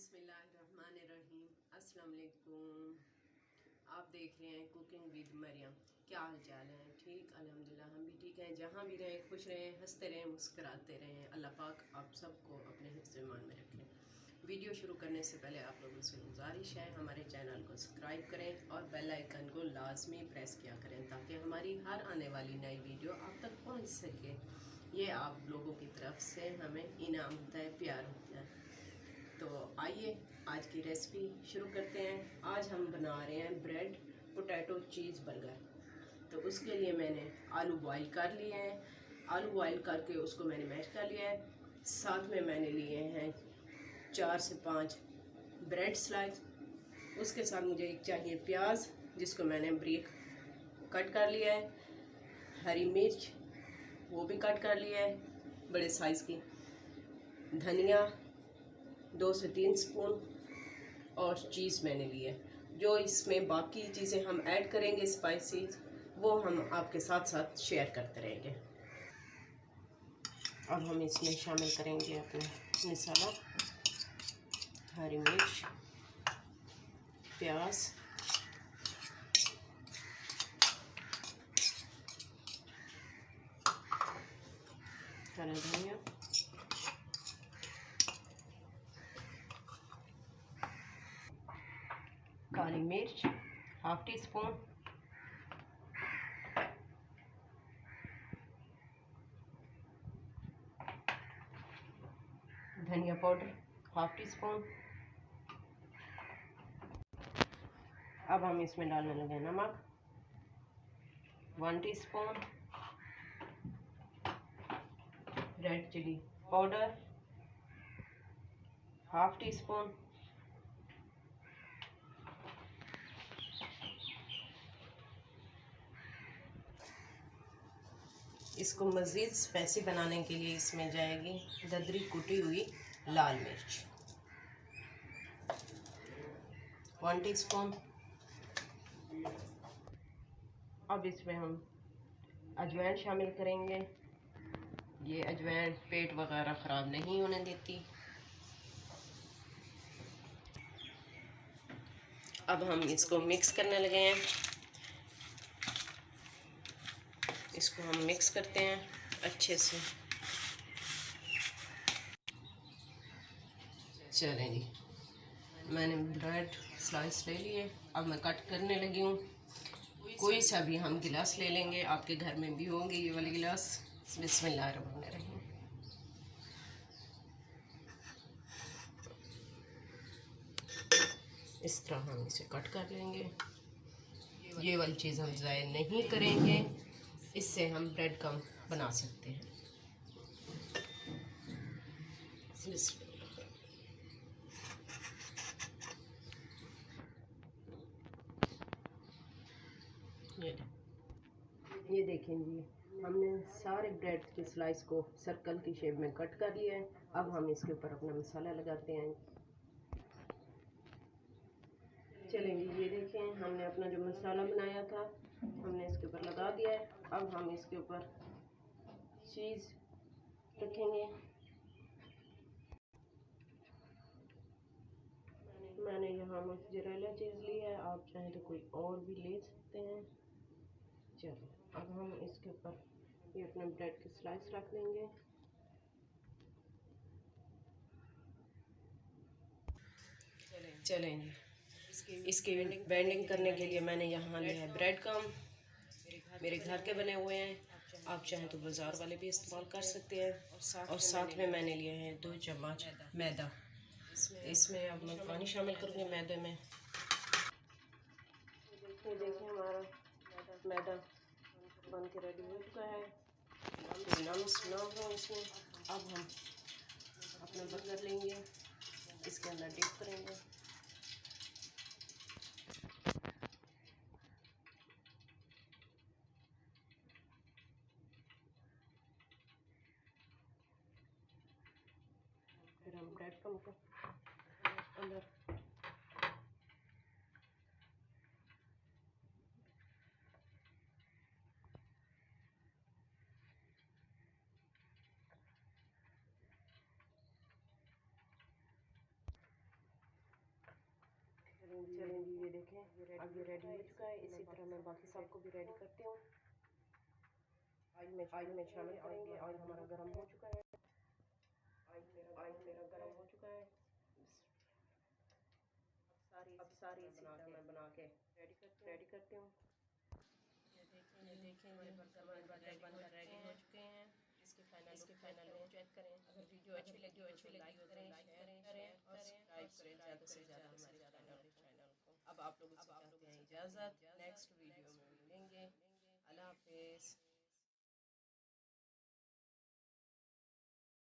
बिस्मिल्लाहिर्रहमानिर्रहीम। अस्सलाम वालेकुम। आप देख रहे हैं कुकिंग विद मरियम। क्या हाल चाल है? ठीक, अल्हम्दुलिल्लाह हम भी ठीक हैं। जहाँ भी रहें खुश रहें, हंसते रहें, मुस्कुराते रहें। अल्लाह पाक आप सबको अपने हिफ्ज़ ईमान में रखें। वीडियो शुरू करने से पहले आप लोगों से गुजारिश है, हमारे चैनल को सब्सक्राइब करें और बेल आइकन को लाजमी प्रेस किया करें ताकि हमारी हर आने वाली नई वीडियो आप तक पहुँच सके। ये आप लोगों की तरफ से हमें इनाम होता है, प्यार होता है। तो आइए आज की रेसिपी शुरू करते हैं। आज हम बना रहे हैं ब्रेड पोटैटो चीज़ बर्गर। तो उसके लिए मैंने आलू बॉईल कर लिए हैं। आलू बॉईल करके उसको मैंने मैश कर लिया है। साथ में मैंने लिए हैं 4 से 5 ब्रेड स्लाइस। उसके साथ मुझे एक चाहिए प्याज, जिसको मैंने ब्रीक कट कर लिया है। हरी मिर्च वो भी कट कर लिया है बड़े साइज़ की। धनिया 2 से 3 स्पून और चीज़ मैंने लिया है। जो इसमें बाकी चीज़ें हम ऐड करेंगे स्पाइसेस, वो हम आपके साथ साथ शेयर करते रहेंगे। अब हम इसमें शामिल करेंगे अपना मसाला, हरी मिर्च, प्याज, हरा धनिया, काली मिर्च ½ टीस्पून, धनिया पाउडर ½ टीस्पून। अब हम इसमें डालने लगे नमक 1 teaspoon, red chilli powder ½ teaspoon, इसको मज़ीद स्पाइसी बनाने के लिए इसमें जाएगी दरदरी कुटी हुई लाल मिर्च 1 टीस्पून। अब इसमें हम अजवाइन शामिल करेंगे। ये अजवाइन पेट वगैरह ख़राब नहीं होने देती। अब हम इसको मिक्स करने लगे हैं। इसको हम मिक्स करते हैं अच्छे से। चलें जी, मैंने ब्रेड स्लाइस ले लिए। अब मैं कट करने लगी हूँ। कोई सा भी हम गिलास ले लेंगे, आपके घर में भी होंगे ये वाले गिलास। बिस्मिल्लाहिर्रहमानिर्रहीम। इस तरह हम इसे कट कर लेंगे। ये वाली चीज़ हम ज़ाया नहीं करेंगे, इससे हम ब्रेड कम बना सकते हैं। ये देखें जी, हमने सारे ब्रेड की स्लाइस को सर्कल की शेप में कट कर लिया है। अब हम इसके ऊपर अपना मसाला लगाते हैं। चलेंगे, ये देखें हमने अपना जो मसाला बनाया था हमने इसके ऊपर लगा दिया है। अब हम इसके ऊपर चीज़ रखेंगे। मैंने यहाँ मोज़रेला चीज़ ली है, आप चाहें तो कोई और भी ले सकते हैं। चलो अब हम इसके ऊपर ये अपने ब्रेड की स्लाइस रख देंगे। चलेंगे, इसकी बेंडिंग करने के लिए मैंने यहाँ लिया है ब्रेड कम, मेरे घर के बने हुए हैं। आप चाहें तो बाज़ार वाले भी इस्तेमाल कर सकते हैं। और साथ में मैंने लिए हैं 2 चम्मच मैदा। इसमें अब मैं पानी शामिल करूँगी मैदे में। ये देखिए हमारा मैदा बन के रेडी हो चुका है। नम्स ना हो इसमें। अब हम अपना बर्गर लेंगे, इसके अंदर डिप करेंगे। फिर हम ब्रेड कम को अंदर चलें जी, ये देखें अब ये रेडी हो चुका है। इसी तरह मैं बाकी सबको भी रेडी करती हूँ। ऑयल में शामिल करेंगे। ऑयल हमारा गर्म हो चुका है। ऑयल मेरा गर्म हो चुका है। अब सारी इसी तरह मैं बना के रेडी करती हूँ। ये देखें हमारे बर्गर बनकर रेडी हो चुके हैं। इसके फाइनल लुक चेक करें। अगर वीडियो अच्छी लगी हो तो लाइक करें, शेयर करें और सब्सक्राइब करें ज़्यादा से ज़्यादा हमारे चैनल को। अब आप लोगों से चाहते हैं इजाज़त, नेक्स्ट वीडियो में मिलेंगे। अल्लाह हाफिज़।